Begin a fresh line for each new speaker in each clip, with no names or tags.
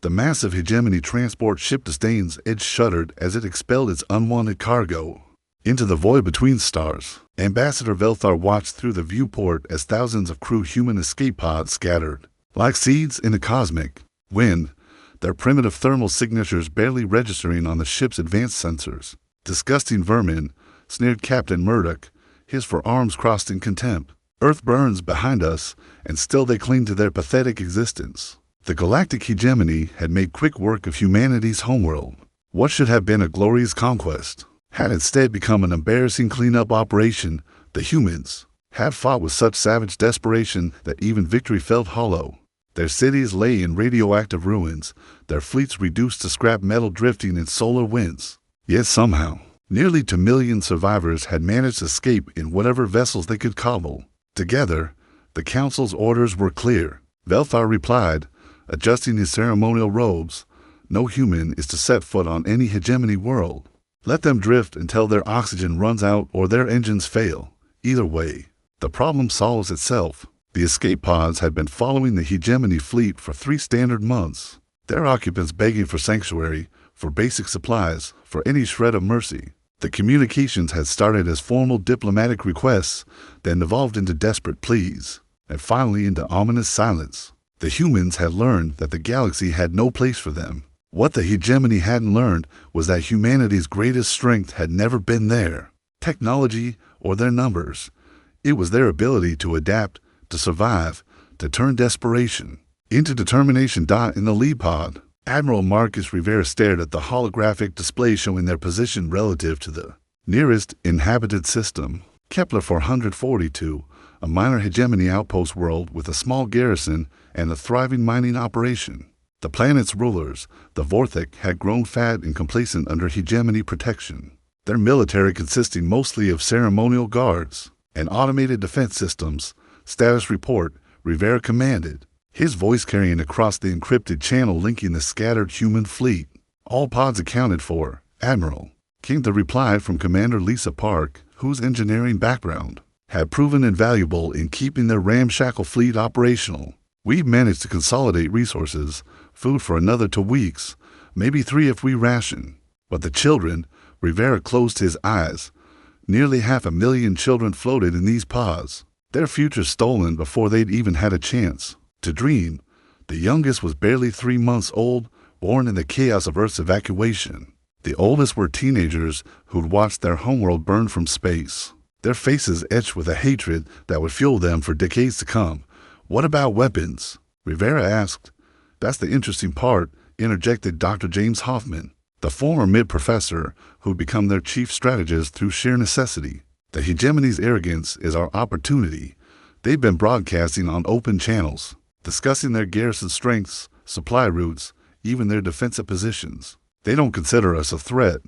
The massive hegemony transport ship Disdain's edge shuddered as it expelled its unwanted cargo into the void between stars. Ambassador Velthar watched through the viewport as thousands of crew human escape pods scattered like seeds in the cosmic wind, their primitive thermal signatures barely registering on the ship's advanced sensors. Disgusting vermin, sneered Captain Murdoch, his forearms crossed in contempt. Earth burns behind us, and still they cling to their pathetic existence. The galactic hegemony had made quick work of humanity's homeworld. What should have been a glorious conquest had instead become an embarrassing cleanup operation. The humans had fought with such savage desperation that even victory felt hollow. Their cities lay in radioactive ruins, their fleets reduced to scrap metal drifting in solar winds. Yet somehow, nearly 2 million survivors had managed to escape in whatever vessels they could cobble. Together, the Council's orders were clear. Velthar replied, adjusting his ceremonial robes, no human is to set foot on any hegemony world. Let them drift until their oxygen runs out or their engines fail. Either way, the problem solves itself. The escape pods had been following the hegemony fleet for 3 standard months, their occupants begging for sanctuary, for basic supplies, for any shred of mercy. The communications had started as formal diplomatic requests, then evolved into desperate pleas, and finally into ominous silence. The humans had learned that the galaxy had no place for them. What the hegemony hadn't learned was that humanity's greatest strength had never been their technology or their numbers. It was their ability to adapt, to survive, to turn desperation into determination. In the lead pod, Admiral Marcus Rivera stared at the holographic display showing their position relative to the nearest inhabited system, Kepler 442, a minor hegemony outpost world with a small garrison and a thriving mining operation. The planet's rulers, the Vorthik, had grown fat and complacent under hegemony protection, their military consisting mostly of ceremonial guards and automated defense systems. Status report, Rivera commanded, his voice carrying across the encrypted channel linking the scattered human fleet. All pods accounted for, Admiral, came the reply from Commander Lisa Park, whose engineering background had proven invaluable in keeping their ramshackle fleet operational. We've managed to consolidate resources, food for another 2 weeks, maybe 3 if we ration. But the children, Rivera closed his eyes. Nearly 500,000 children floated in these pods, their futures stolen before they'd even had a chance to dream. The youngest was barely 3 months old, born in the chaos of Earth's evacuation. The oldest were teenagers who'd watched their homeworld burn from space, their faces etched with a hatred that would fuel them for decades to come. What about weapons? Rivera asked. That's the interesting part, interjected Dr. James Hoffman, the former mid-professor who'd become their chief strategist through sheer necessity. The hegemony's arrogance is our opportunity. They've been broadcasting on open channels, discussing their garrison strengths, supply routes, even their defensive positions. They don't consider us a threat.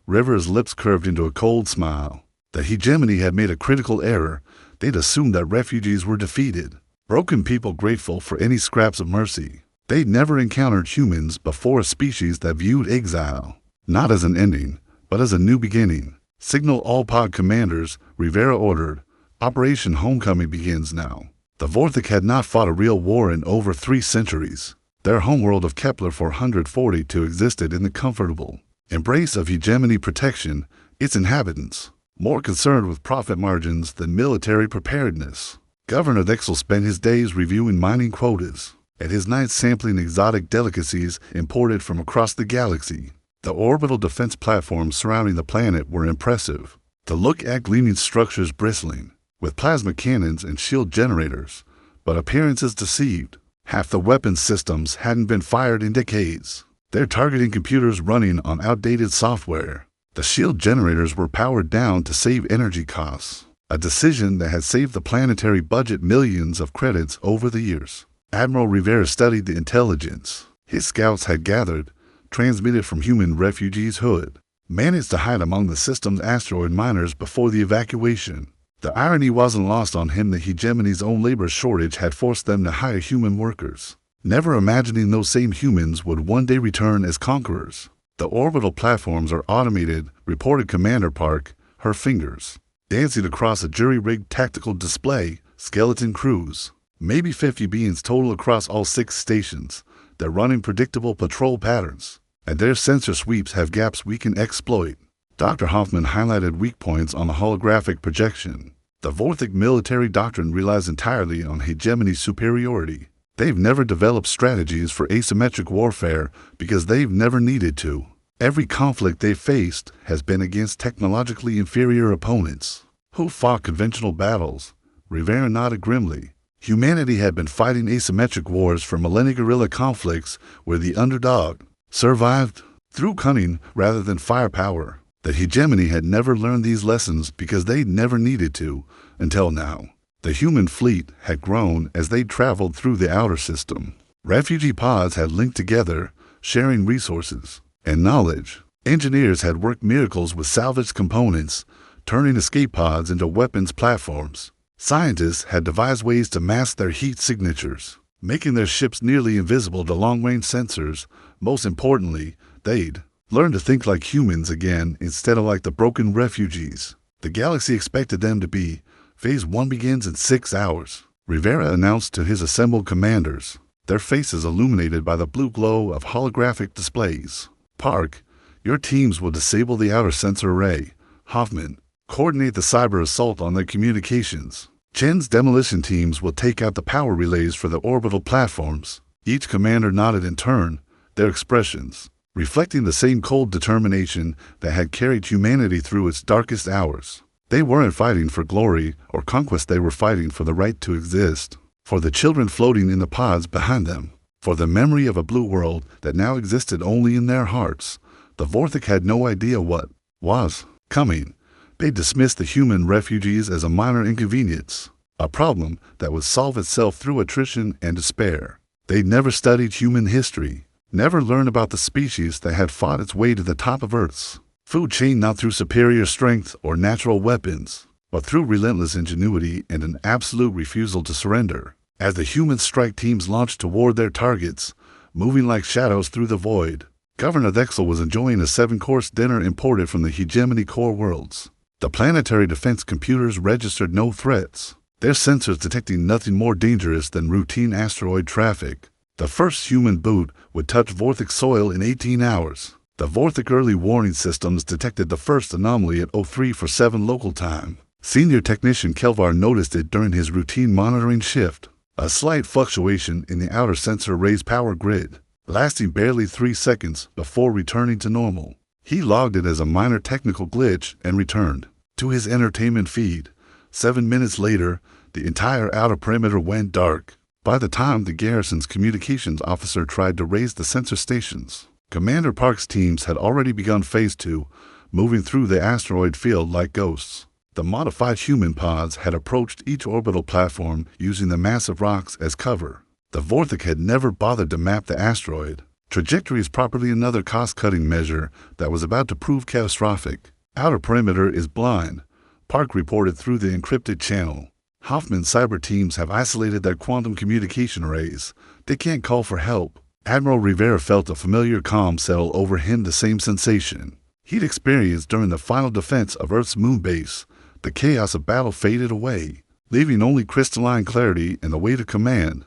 River's lips curved into a cold smile. The hegemony had made a critical error. They'd assumed that refugees were defeated, broken people grateful for any scraps of mercy. They'd never encountered humans before, a species that viewed exile not as an ending, but as a new beginning. Signal all pod commanders, Rivera ordered. Operation Homecoming begins now. The Vorthik had not fought a real war in over 3 centuries. Their homeworld of Kepler 442 existed in the comfortable embrace of hegemony protection, its inhabitants, more concerned with profit margins than military preparedness. Governor Dexel spent his days reviewing mining quotas, at his nights sampling exotic delicacies imported from across the galaxy. The orbital defense platforms surrounding the planet were impressive. To look at gleaming structures bristling with plasma cannons and shield generators, but appearances deceived. Half the weapons systems hadn't been fired in decades, their targeting computers running on outdated software. The shield generators were powered down to save energy costs, a decision that had saved the planetary budget millions of credits over the years. Admiral Rivera studied the intelligence his scouts had gathered, transmitted from human refugees who'd managed to hide among the system's asteroid miners before the evacuation. The irony wasn't lost on him that hegemony's own labor shortage had forced them to hire human workers, never imagining those same humans would one day return as conquerors. The orbital platforms are automated, reported Commander Park, her fingers dancing across a jury-rigged tactical display, skeleton crews. Maybe 50 beings total across all 6 stations. They're running predictable patrol patterns, and their sensor sweeps have gaps we can exploit. Dr. Hoffman highlighted weak points on the holographic projection. The Vorthic military doctrine relies entirely on hegemony superiority. They've never developed strategies for asymmetric warfare because they've never needed to. Every conflict they've faced has been against technologically inferior opponents who fought conventional battles. Rivera nodded grimly. Humanity had been fighting asymmetric wars for millennia. Guerrilla conflicts where the underdog survived through cunning rather than firepower. The hegemony had never learned these lessons because they'd never needed to until now. The human fleet had grown as they traveled through the outer system. Refugee pods had linked together, sharing resources and knowledge. Engineers had worked miracles with salvaged components, turning escape pods into weapons platforms. Scientists had devised ways to mask their heat signatures, making their ships nearly invisible to long-range sensors. Most importantly, they'd learned to think like humans again instead of like the broken refugees the galaxy expected them to be. Phase 1 begins in 6 hours, Rivera announced to his assembled commanders, their faces illuminated by the blue glow of holographic displays. Park, your teams will disable the outer sensor array. Hoffman, coordinate the cyber assault on their communications. Chen's demolition teams will take out the power relays for the orbital platforms. Each commander nodded in turn, their expressions reflecting the same cold determination that had carried humanity through its darkest hours. They weren't fighting for glory or conquest, they were fighting for the right to exist, for the children floating in the pods behind them, for the memory of a blue world that now existed only in their hearts. The Vorthic had no idea what was coming. They dismissed the human refugees as a minor inconvenience, a problem that would solve itself through attrition and despair. They'd never studied human history, never learned about the species that had fought its way to the top of Earth's food chain, not through superior strength or natural weapons, but through relentless ingenuity and an absolute refusal to surrender. As the human strike teams launched toward their targets, moving like shadows through the void, Governor Dexel was enjoying a 7-course dinner imported from the hegemony core worlds. The planetary defense computers registered no threats, their sensors detecting nothing more dangerous than routine asteroid traffic. The first human boot would touch Vorthic soil in 18 hours. The Vorthic early warning systems detected the first anomaly at 0347 local time. Senior technician Kelvar noticed it during his routine monitoring shift. A slight fluctuation in the outer sensor array's power grid, lasting barely 3 seconds before returning to normal. He logged it as a minor technical glitch and returned to his entertainment feed. 7 minutes later, the entire outer perimeter went dark. By the time the garrison's communications officer tried to raise the sensor stations, Commander Park's teams had already begun Phase 2, moving through the asteroid field like ghosts. The modified human pods had approached each orbital platform using the massive rocks as cover. The Vorthic had never bothered to map the asteroid trajectories properly, another cost-cutting measure that was about to prove catastrophic. Outer perimeter is blind, Park reported through the encrypted channel. Hoffman's cyber teams have isolated their quantum communication arrays. They can't call for help. Admiral Rivera felt a familiar calm settle over him, the same sensation he'd experienced during the final defense of Earth's moon base. The chaos of battle faded away, leaving only crystalline clarity and the weight of command.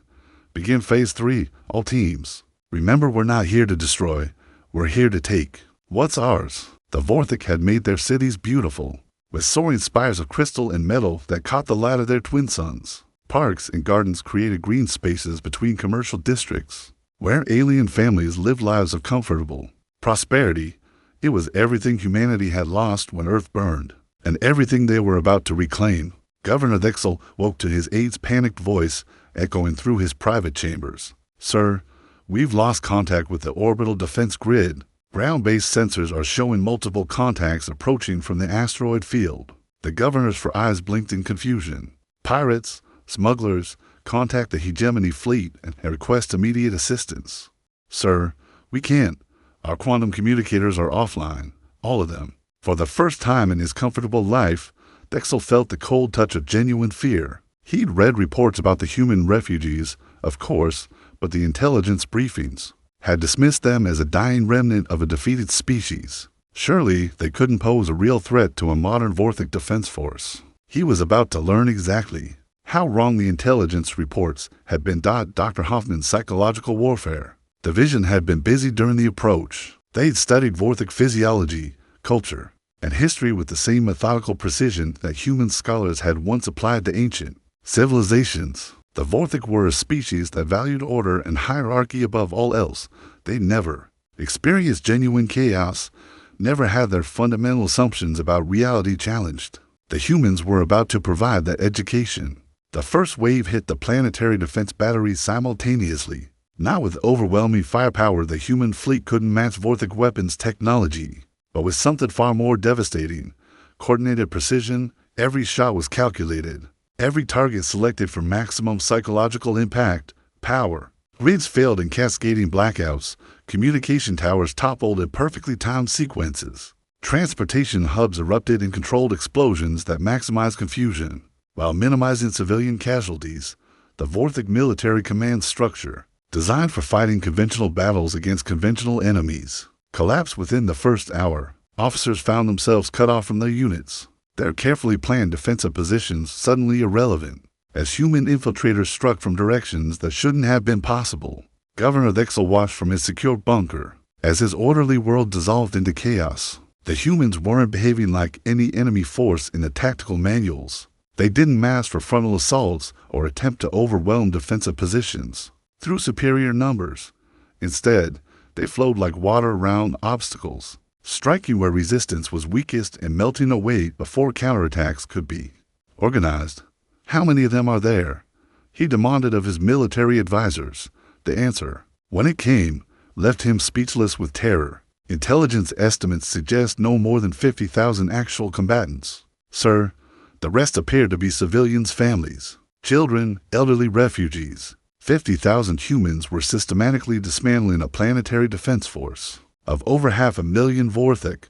Begin Phase 3, all teams. Remember, we're not here to destroy. We're here to take what's ours. The Vorthic had made their cities beautiful, with soaring spires of crystal and metal that caught the light of their twin suns. Parks and gardens created green spaces between commercial districts, where alien families lived lives of comfortable prosperity. It was everything humanity had lost when Earth burned, and everything they were about to reclaim. Governor Dexel woke to his aide's panicked voice echoing through his private chambers. Sir, we've lost contact with the orbital defense grid. Ground-based sensors are showing multiple contacts approaching from the asteroid field. The governor's four eyes blinked in confusion. Pirates, smugglers, contact the hegemony fleet and request immediate assistance. Sir, we can't. Our quantum communicators are offline, all of them. For the first time in his comfortable life, Dexel felt the cold touch of genuine fear. He'd read reports about the human refugees, of course, but the intelligence briefings had dismissed them as a dying remnant of a defeated species. Surely they couldn't pose a real threat to a modern Vorthic defense force. He was about to learn exactly how wrong the intelligence reports had been. Dr. Hoffman's psychological warfare The Vision had been busy during the approach. They'd studied Vorthic physiology, culture, and history with the same methodical precision that human scholars had once applied to ancient civilizations. The Vorthic were a species that valued order and hierarchy above all else. They never experienced genuine chaos, never had their fundamental assumptions about reality challenged. The humans were about to provide that education. The first wave hit the planetary defense batteries simultaneously. Not with overwhelming firepower, the human fleet couldn't match Vorthic weapons technology, but with something far more devastating. Coordinated precision, every shot was calculated. Every target selected for maximum psychological impact, power. Grids failed in cascading blackouts. Communication towers toppled in perfectly timed sequences. Transportation hubs erupted in controlled explosions that maximized confusion, while minimizing civilian casualties. The Vorthic military command structure, designed for fighting conventional battles against conventional enemies, collapsed within the first hour. Officers found themselves cut off from their units, their carefully planned defensive positions suddenly irrelevant, as human infiltrators struck from directions that shouldn't have been possible. Governor Thexel watched from his secure bunker as his orderly world dissolved into chaos. The humans weren't behaving like any enemy force in the tactical manuals. They didn't mass for frontal assaults or attempt to overwhelm defensive positions through superior numbers. Instead, they flowed like water around obstacles, striking where resistance was weakest and melting away before counterattacks could be organized. "How many of them are there?" he demanded of his military advisors. The answer, when it came, left him speechless with terror. "Intelligence estimates suggest no more than 50,000 actual combatants, sir. The rest appear to be civilians' families, children, elderly refugees." 50,000 humans were systematically dismantling a planetary defense force of over 500,000 Vorthic.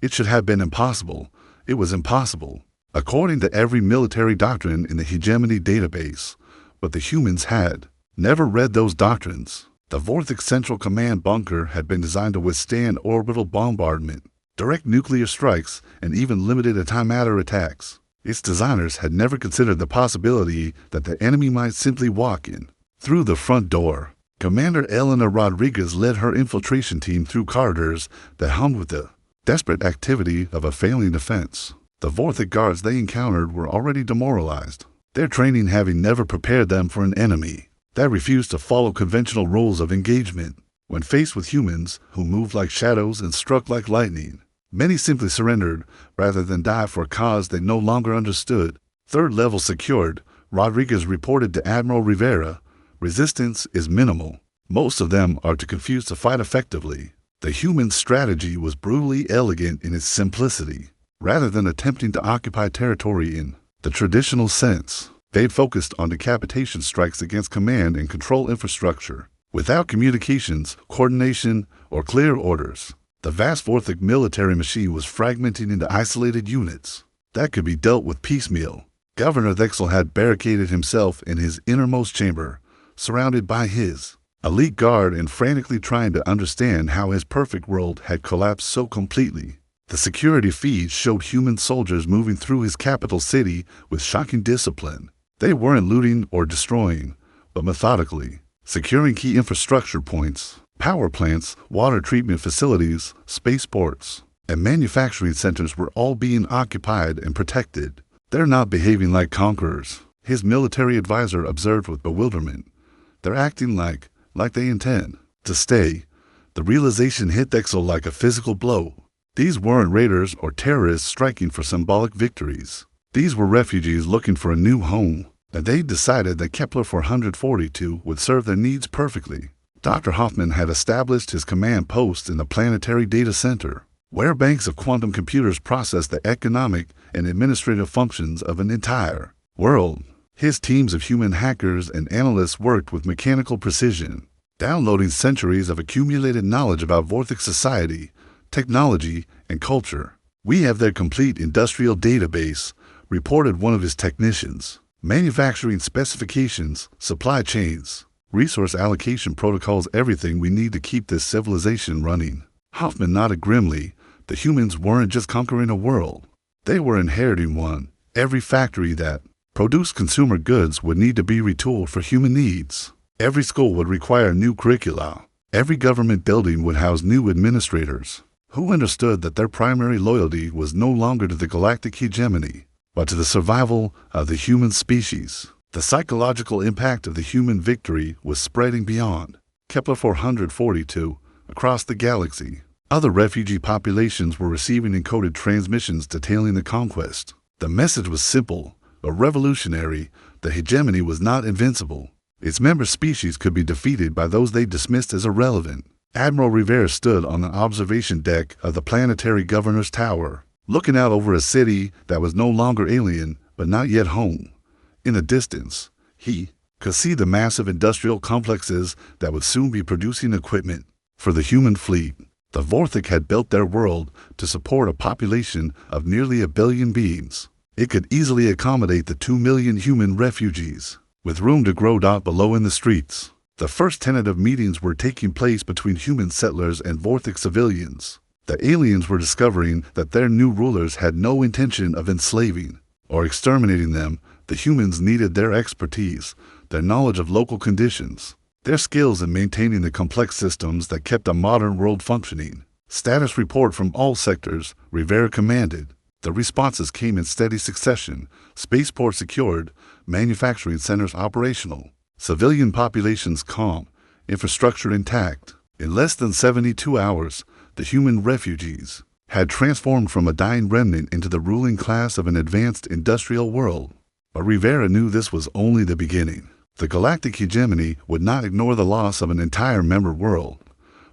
It should have been impossible. It was impossible, according to every military doctrine in the hegemony database. But the humans had never read those doctrines. The Vorthic Central Command bunker had been designed to withstand orbital bombardment, direct nuclear strikes, and even limited antimatter attacks. Its designers had never considered the possibility that the enemy might simply walk in through the front door. Commander Elena Rodriguez led her infiltration team through corridors that hummed with the desperate activity of a failing defense. The Vorthic guards they encountered were already demoralized, their training having never prepared them for an enemy that refused to follow conventional rules of engagement. When faced with humans who moved like shadows and struck like lightning, many simply surrendered rather than die for a cause they no longer understood. Third level secured, Rodriguez reported to Admiral Rivera. Resistance is minimal. Most of them are too confused to fight effectively. The human strategy was brutally elegant in its simplicity. Rather than attempting to occupy territory in the traditional sense, they'd focused on decapitation strikes against command and control infrastructure, without communications, coordination, or clear orders. The vast Vorthic military machine was fragmenting into isolated units that could be dealt with piecemeal. Governor Thexel had barricaded himself in his innermost chamber, surrounded by his elite guard and frantically trying to understand how his perfect world had collapsed so completely. The security feeds showed human soldiers moving through his capital city with shocking discipline. They weren't looting or destroying, but methodically securing key infrastructure points. Power plants, water treatment facilities, spaceports, and manufacturing centers were all being occupied and protected. "They're not behaving like conquerors," his military advisor observed with bewilderment. "They're acting like they intend to stay." The realization hit Thexel like a physical blow. These weren't raiders or terrorists striking for symbolic victories. These were refugees looking for a new home, and they decided that Kepler 442 would serve their needs perfectly. Dr. Hoffman had established his command post in the planetary data center, where banks of quantum computers processed the economic and administrative functions of an entire world. His teams of human hackers and analysts worked with mechanical precision, downloading centuries of accumulated knowledge about Vorthic society, technology, and culture. "We have their complete industrial database," reported one of his technicians. "Manufacturing specifications, supply chains, resource allocation protocols, everything we need to keep this civilization running." Hoffman nodded grimly. The humans weren't just conquering a world. They were inheriting one. Every factory that produced consumer goods would need to be retooled for human needs. Every school would require new curricula. Every government building would house new administrators, who understood that their primary loyalty was no longer to the galactic hegemony, but to the survival of the human species. The psychological impact of the human victory was spreading beyond Kepler 442 across the galaxy. Other refugee populations were receiving encoded transmissions detailing the conquest. The message was simple but revolutionary. The hegemony was not invincible. Its member species could be defeated by those they dismissed as irrelevant. Admiral Rivera stood on the observation deck of the planetary governor's tower, looking out over a city that was no longer alien but not yet home. In the distance, he could see the massive industrial complexes that would soon be producing equipment for the human fleet. The Vorthic had built their world to support a population of nearly 1 billion beings. It could easily accommodate the 2 million human refugees, with room to grow. Below in the streets, the first tentative meetings were taking place between human settlers and Vorthic civilians. The aliens were discovering that their new rulers had no intention of enslaving or exterminating them. The humans needed their expertise, their knowledge of local conditions, their skills in maintaining the complex systems that kept a modern world functioning. Status report from all sectors, Rivera commanded. The responses came in steady succession. Spaceport secured, manufacturing centers operational, civilian populations calm, infrastructure intact. In less than 72 hours, the human refugees had transformed from a dying remnant into the ruling class of an advanced industrial world. But Rivera knew this was only the beginning. The galactic hegemony would not ignore the loss of an entire member world.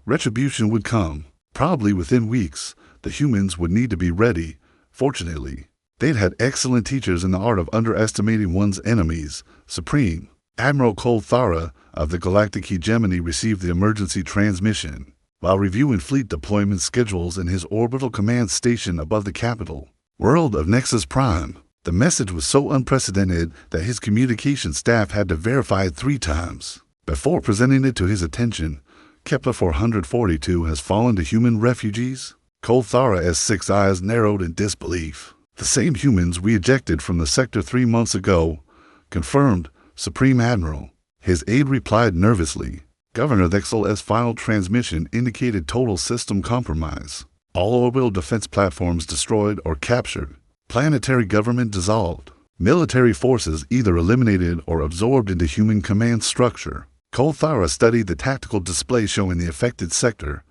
Retribution would come, probably within weeks. The humans would need to be ready. Fortunately, they'd had excellent teachers in the art of underestimating one's enemies. Supreme Admiral Thara of the galactic hegemony received the emergency transmission while reviewing fleet deployment schedules in his orbital command station above the capital world of Nexus Prime. The message was so unprecedented that his communication staff had to verify it 3 times before presenting it to his attention. Kepler 442 has fallen to human refugees. Thara's 6 eyes narrowed in disbelief. The same humans we ejected from the sector 3 months ago. Confirmed, Supreme Admiral. His aide replied nervously. Governor Thexel's final transmission indicated total system compromise. All orbital defense platforms destroyed or captured. Planetary government dissolved. Military forces either eliminated or absorbed into human command structure. Thara studied the tactical display showing the affected sector.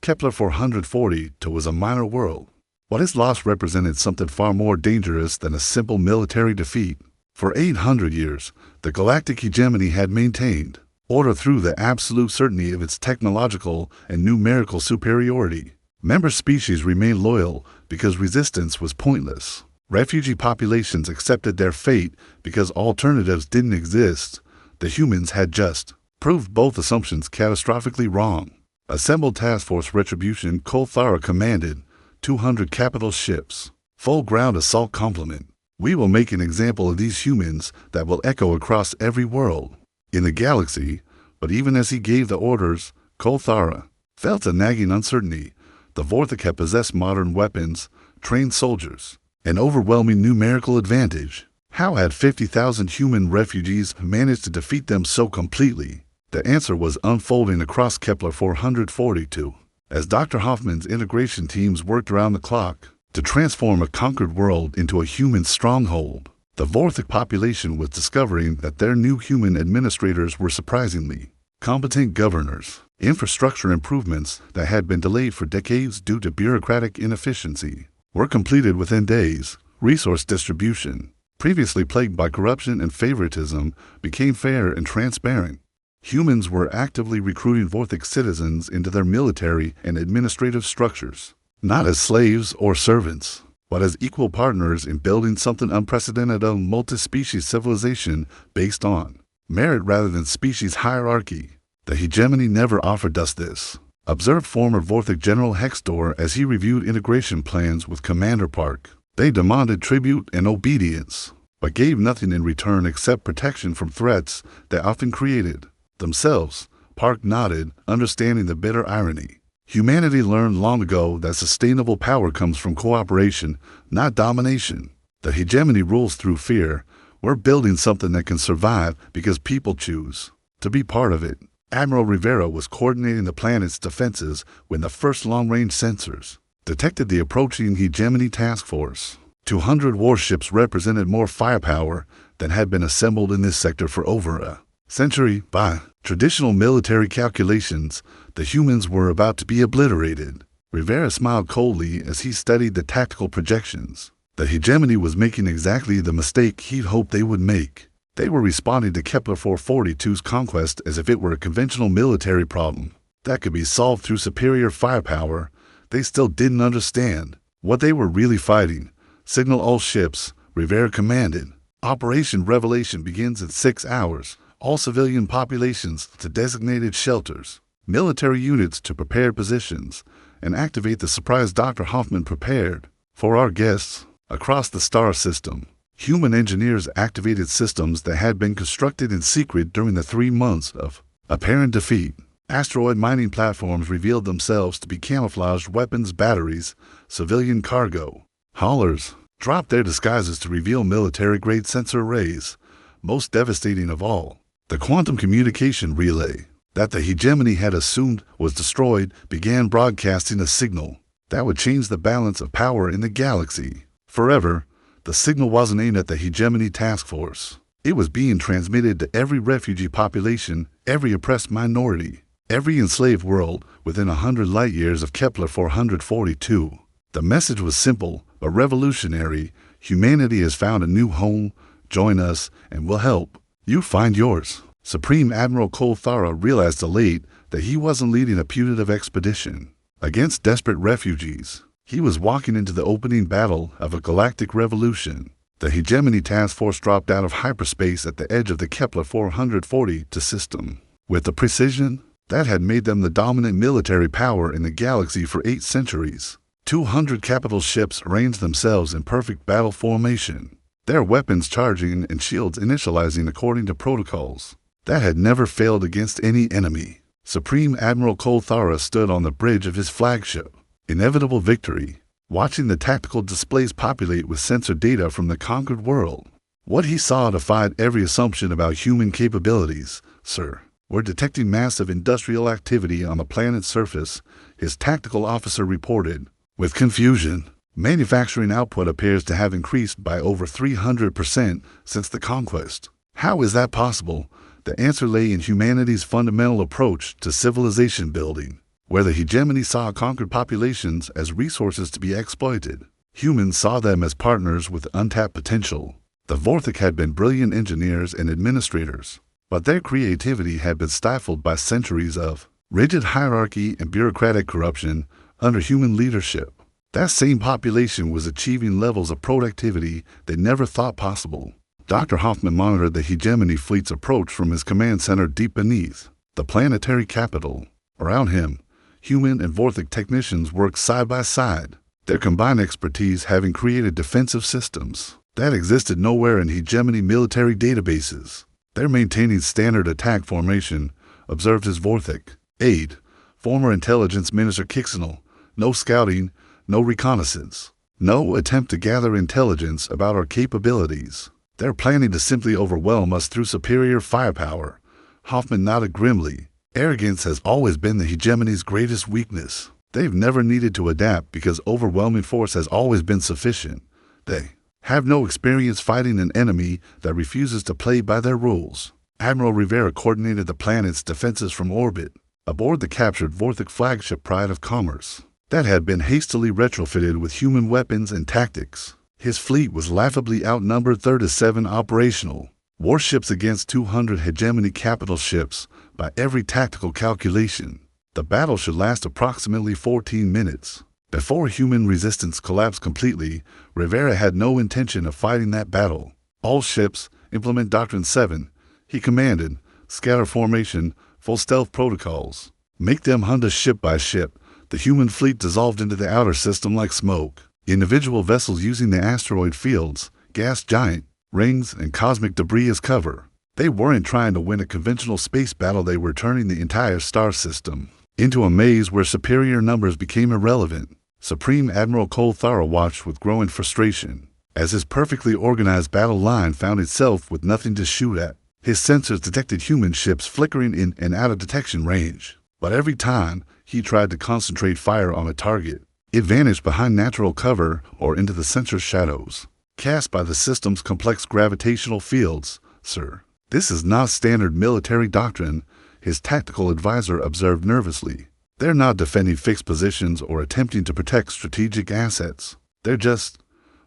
Kepler 442 was a minor world, but its loss represented something far more dangerous than a simple military defeat. For 800 years, the galactic hegemony had maintained order through the absolute certainty of its technological and numerical superiority. Member species remained loyal because resistance was pointless. Refugee populations accepted their fate because alternatives didn't exist. The humans had just proved both assumptions catastrophically wrong. Assembled Task Force Retribution. Thara commanded 200 capital ships. Full ground assault complement. We will make an example of these humans that will echo across every world in the galaxy. But even as he gave the orders, Thara felt a nagging uncertainty. The Vorthic had possessed modern weapons, trained soldiers, an overwhelming numerical advantage. How had 50,000 human refugees managed to defeat them so completely? The answer was unfolding across Kepler 442 as Dr. Hoffman's integration teams worked around the clock to transform a conquered world into a human stronghold. The Vorthic population was discovering that their new human administrators were surprisingly competent governors. Infrastructure improvements that had been delayed for decades due to bureaucratic inefficiency were completed within days. Resource distribution, previously plagued by corruption and favoritism, became fair and transparent. Humans were actively recruiting Vorthic citizens into their military and administrative structures, not as slaves or servants, but as equal partners in building something unprecedented, a multi-species civilization based on merit rather than species hierarchy. The hegemony never offered us this, observed former Vorthic General Hextor as he reviewed integration plans with Commander Park. They demanded tribute and obedience, but gave nothing in return except protection from threats they often created themselves. Park nodded, understanding the bitter irony. Humanity learned long ago that sustainable power comes from cooperation, not domination. The hegemony rules through fear. We're building something that can survive because people choose to be part of it. Admiral Rivera was coordinating the planet's defenses when the first long-range sensors detected the approaching hegemony task force. 200 warships represented more firepower than had been assembled in this sector for over a century. By traditional military calculations, the humans were about to be obliterated. Rivera smiled coldly as he studied the tactical projections. The hegemony was making exactly the mistake he'd hoped they would make. They were responding to Kepler 442's conquest as if it were a conventional military problem that could be solved through superior firepower. They still didn't understand what they were really fighting. Signal all ships, Rivera commanded. Operation Revelation begins at 6 hours. All civilian populations to designated shelters. Military units to prepared positions. And activate the surprise Dr. Hoffman prepared for our guests across the star system. Human engineers activated systems that had been constructed in secret during the 3 months of apparent defeat. Asteroid mining platforms revealed themselves to be camouflaged weapons batteries. Civilian cargo haulers dropped their disguises to reveal military-grade sensor arrays. Most devastating of all, the quantum communication relay that the hegemony had assumed was destroyed began broadcasting a signal that would change the balance of power in the galaxy forever. The signal wasn't aimed at the hegemony task force. It was being transmitted to every refugee population, every oppressed minority, every enslaved world within 100 light years of Kepler 442. The message was simple but revolutionary. Humanity has found a new home. Join us and we'll help you find yours. Supreme Admiral Cole Thara realized late that he wasn't leading a punitive expedition against desperate refugees. He was walking into the opening battle of a galactic revolution. The hegemony task force dropped out of hyperspace at the edge of the Kepler 442 system with the precision that had made them the dominant military power in the galaxy for 8 centuries. 200 capital ships arranged themselves in perfect battle formation, their weapons charging and shields initializing according to protocols that had never failed against any enemy. Supreme Admiral Cole Thara stood on the bridge of his flagship, Inevitable Victory, watching the tactical displays populate with sensor data from the conquered world. What he saw defied every assumption about human capabilities. "Sir, we're detecting massive industrial activity on the planet's surface," his tactical officer reported. With confusion, manufacturing output appears to have increased by over 300% since the conquest. How is that possible? The answer lay in humanity's fundamental approach to civilization building. Where the hegemony saw conquered populations as resources to be exploited, humans saw them as partners with untapped potential. The Vorthik had been brilliant engineers and administrators, but their creativity had been stifled by centuries of rigid hierarchy and bureaucratic corruption under human leadership. That same population was achieving levels of productivity they never thought possible. Dr. Hoffman monitored the hegemony fleet's approach from his command center deep beneath the planetary capital. Around him, human and Vorthik technicians worked side by side, their combined expertise having created defensive systems that existed nowhere in hegemony military databases. "They're maintaining standard attack formation," observed his Vorthik aide, former Intelligence Minister Kixenel. "No scouting, no reconnaissance, no attempt to gather intelligence about our capabilities. They're planning to simply overwhelm us through superior firepower." Hoffman nodded grimly. Arrogance has always been the hegemony's greatest weakness. They've never needed to adapt because overwhelming force has always been sufficient. They have no experience fighting an enemy that refuses to play by their rules. Admiral Rivera coordinated the planet's defenses from orbit, aboard the captured Vorthik flagship Pride of Commerce that had been hastily retrofitted with human weapons and tactics. His fleet was laughably outnumbered 37 operational warships against 200 hegemony capital ships by every tactical calculation. The battle should last approximately 14 minutes. Before human resistance collapsed completely, Rivera had no intention of fighting that battle. "All ships, implement Doctrine 7, he commanded. "Scatter formation, full stealth protocols. Make them hunt us ship by ship." The human fleet dissolved into the outer system like smoke. Individual vessels using the asteroid fields, gas giant rings, and cosmic debris as cover. They weren't trying to win a conventional space battle, they were turning the entire star system into a maze where superior numbers became irrelevant. Supreme Admiral Cole Thara watched with growing frustration as his perfectly organized battle line found itself with nothing to shoot at. His sensors detected human ships flickering in and out of detection range. But every time he tried to concentrate fire on a target, it vanished behind natural cover or into the sensor's shadows, cast by the system's complex gravitational fields. Sir, this is not standard military doctrine, his tactical advisor observed nervously. They're not defending fixed positions or attempting to protect strategic assets. They're just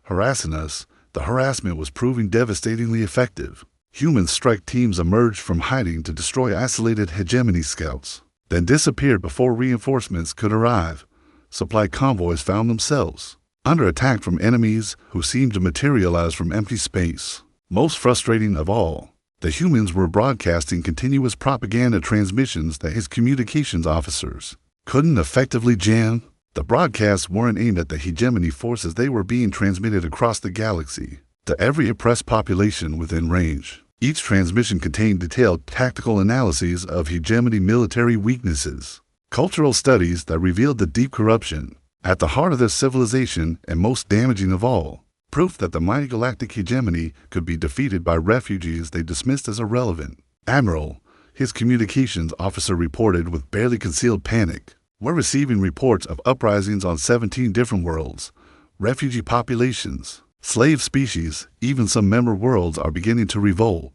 harassing us. The harassment was proving devastatingly effective. Human strike teams emerged from hiding to destroy isolated hegemony scouts, then disappeared before reinforcements could arrive. Supply convoys found themselves under attack from enemies who seemed to materialize from empty space. Most frustrating of all, the humans were broadcasting continuous propaganda transmissions that his communications officers couldn't effectively jam. The broadcasts weren't aimed at the hegemony forces, they were being transmitted across the galaxy to every oppressed population within range. Each transmission contained detailed tactical analyses of hegemony military weaknesses, cultural studies that revealed the deep corruption at the heart of their civilization, and most damaging of all, proof that the mighty galactic hegemony could be defeated by refugees they dismissed as irrelevant. Admiral, his communications officer reported with barely concealed panic, we're receiving reports of uprisings on 17 different worlds, refugee populations, slave species, even some member worlds are beginning to revolt.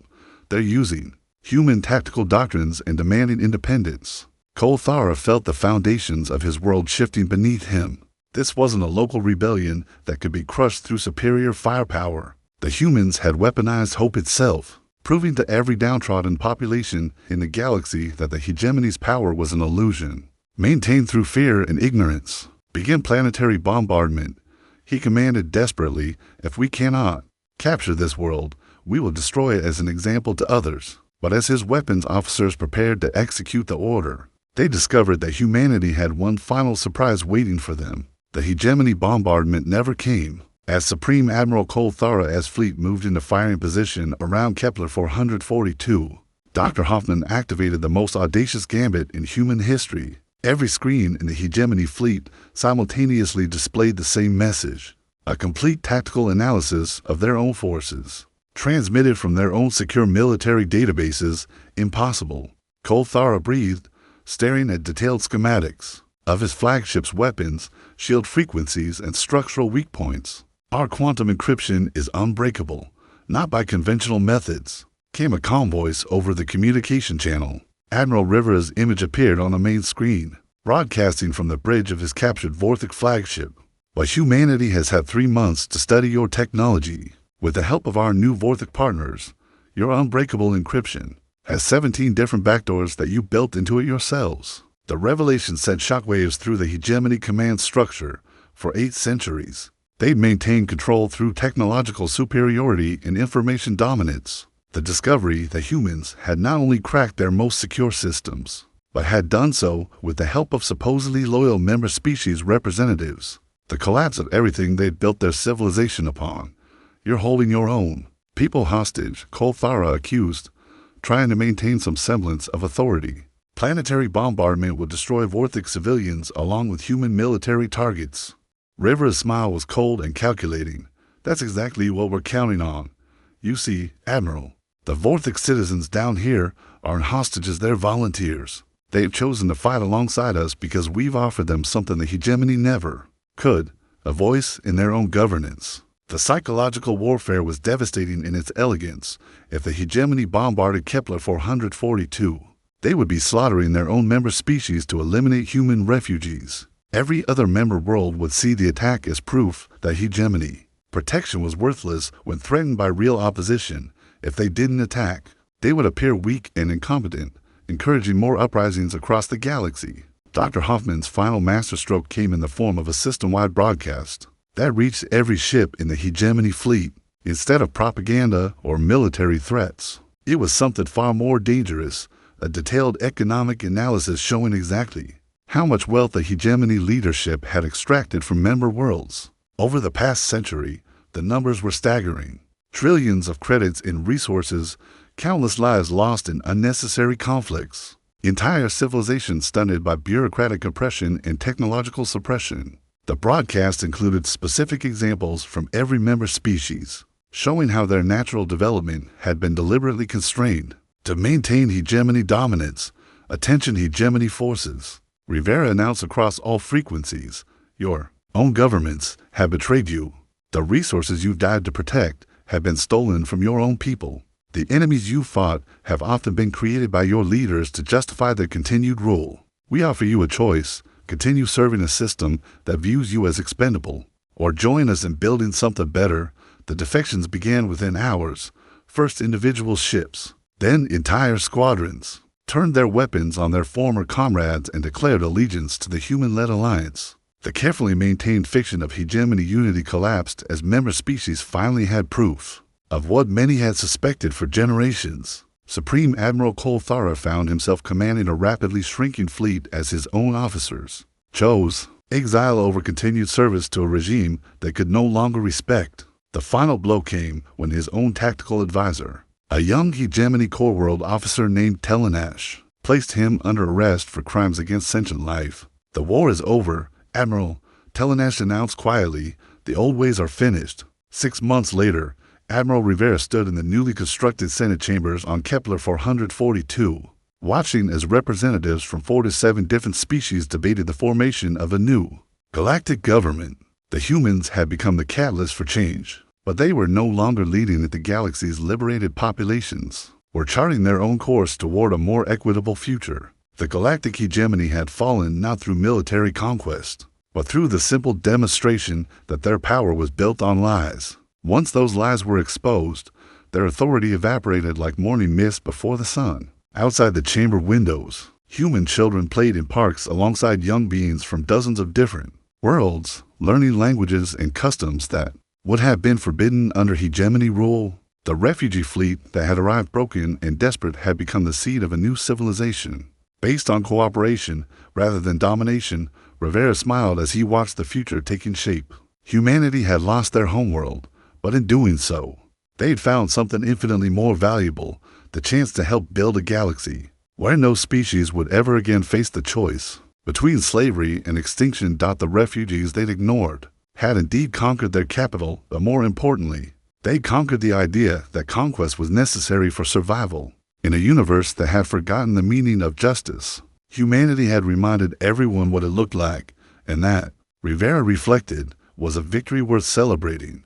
They're using human tactical doctrines and demanding independence. Kolthara felt the foundations of his world shifting beneath him. This wasn't a local rebellion that could be crushed through superior firepower. The humans had weaponized hope itself, proving to every downtrodden population in the galaxy that the hegemony's power was an illusion, maintained through fear and ignorance. Begin planetary bombardment, he commanded desperately. If we cannot capture this world, we will destroy it as an example to others. But as his weapons officers prepared to execute the order, they discovered that humanity had one final surprise waiting for them. The hegemony bombardment never came. As Supreme Admiral Kolthara's fleet moved into firing position around Kepler 442, Dr. Hoffman activated the most audacious gambit in human history. Every screen in the hegemony fleet simultaneously displayed the same message, a complete tactical analysis of their own forces, transmitted from their own secure military databases. Impossible. Kolthara breathed, staring at detailed schematics of his flagship's weapons, shield frequencies, and structural weak points. Our quantum encryption is unbreakable, not by conventional methods. Came a calm voice over the communication channel. Admiral Rivera's image appeared on the main screen, broadcasting from the bridge of his captured Vorthic flagship. But humanity has had 3 months to study your technology. With the help of our new Vorthic partners, your unbreakable encryption has 17 different backdoors that you built into it yourselves. The revelation sent shockwaves through the hegemony command structure. For 8 centuries, they'd maintained control through technological superiority and information dominance. The discovery that humans had not only cracked their most secure systems, but had done so with the help of supposedly loyal member species representatives. The collapse of everything they'd built their civilization upon. You're holding your own people hostage, Kolthara accused, trying to maintain some semblance of authority. Planetary bombardment would destroy Vorthic civilians along with human military targets. Rivera's smile was cold and calculating. That's exactly what we're counting on. You see, Admiral, the Vorthic citizens down here aren't hostages, they're volunteers. They've chosen to fight alongside us because we've offered them something the hegemony never could, a voice in their own governance. The psychological warfare was devastating in its elegance. If the hegemony bombarded Kepler 442, they would be slaughtering their own member species to eliminate human refugees. Every other member world would see the attack as proof that hegemony protection was worthless when threatened by real opposition. If they didn't attack, they would appear weak and incompetent, encouraging more uprisings across the galaxy. Dr. Hoffman's final masterstroke came in the form of a system-wide broadcast that reached every ship in the hegemony fleet. Instead of propaganda or military threats, it was something far more dangerous, a detailed economic analysis showing exactly how much wealth the hegemony leadership had extracted from member worlds. Over the past century, the numbers were staggering. Trillions of credits in resources, countless lives lost in unnecessary conflicts, entire civilizations stunted by bureaucratic oppression and technological suppression. The broadcast included specific examples from every member species, showing how their natural development had been deliberately constrained to maintain hegemony dominance. Attention hegemony forces. Rivera announced across all frequencies, your own governments have betrayed you. The resources you've died to protect have been stolen from your own people. The enemies you fought have often been created by your leaders to justify their continued rule. We offer you a choice: continue serving a system that views you as expendable, or join us in building something better. The defections began within hours. First individual ships, then entire squadrons, turned their weapons on their former comrades and declared allegiance to the human-led alliance. The carefully maintained fiction of hegemony unity collapsed as member species finally had proof of what many had suspected for generations. Supreme Admiral Cole Thara found himself commanding a rapidly shrinking fleet as his own officers chose exile over continued service to a regime they could no longer respect. The final blow came when his own tactical advisor, a young hegemony core world officer named Telenash, placed him under arrest for crimes against sentient life. The war is over, Admiral, Telenash announced quietly. The old ways are finished. 6 months later, Admiral Rivera stood in the newly constructed Senate chambers on Kepler 442, watching as representatives from 47 different species debated the formation of a new galactic government. The humans had become the catalyst for change, but they were no longer leading the galaxy's liberated populations, were charting their own course toward a more equitable future. The galactic hegemony had fallen not through military conquest, but through the simple demonstration that their power was built on lies. Once those lies were exposed, their authority evaporated like morning mist before the sun. Outside the chamber windows, human children played in parks alongside young beings from dozens of different worlds, learning languages and customs that would have been forbidden under hegemony rule. The refugee fleet that had arrived broken and desperate had become the seed of a new civilization, based on cooperation rather than domination. Rivera smiled as he watched the future taking shape. Humanity had lost their homeworld, but in doing so, they had found something infinitely more valuable: the chance to help build a galaxy where no species would ever again face the choice between slavery and extinction. The refugees they'd ignored had indeed conquered their capital, but more importantly, they conquered the idea that conquest was necessary for survival. In a universe that had forgotten the meaning of justice, humanity had reminded everyone what it looked like, and that, Rivera reflected, was a victory worth celebrating.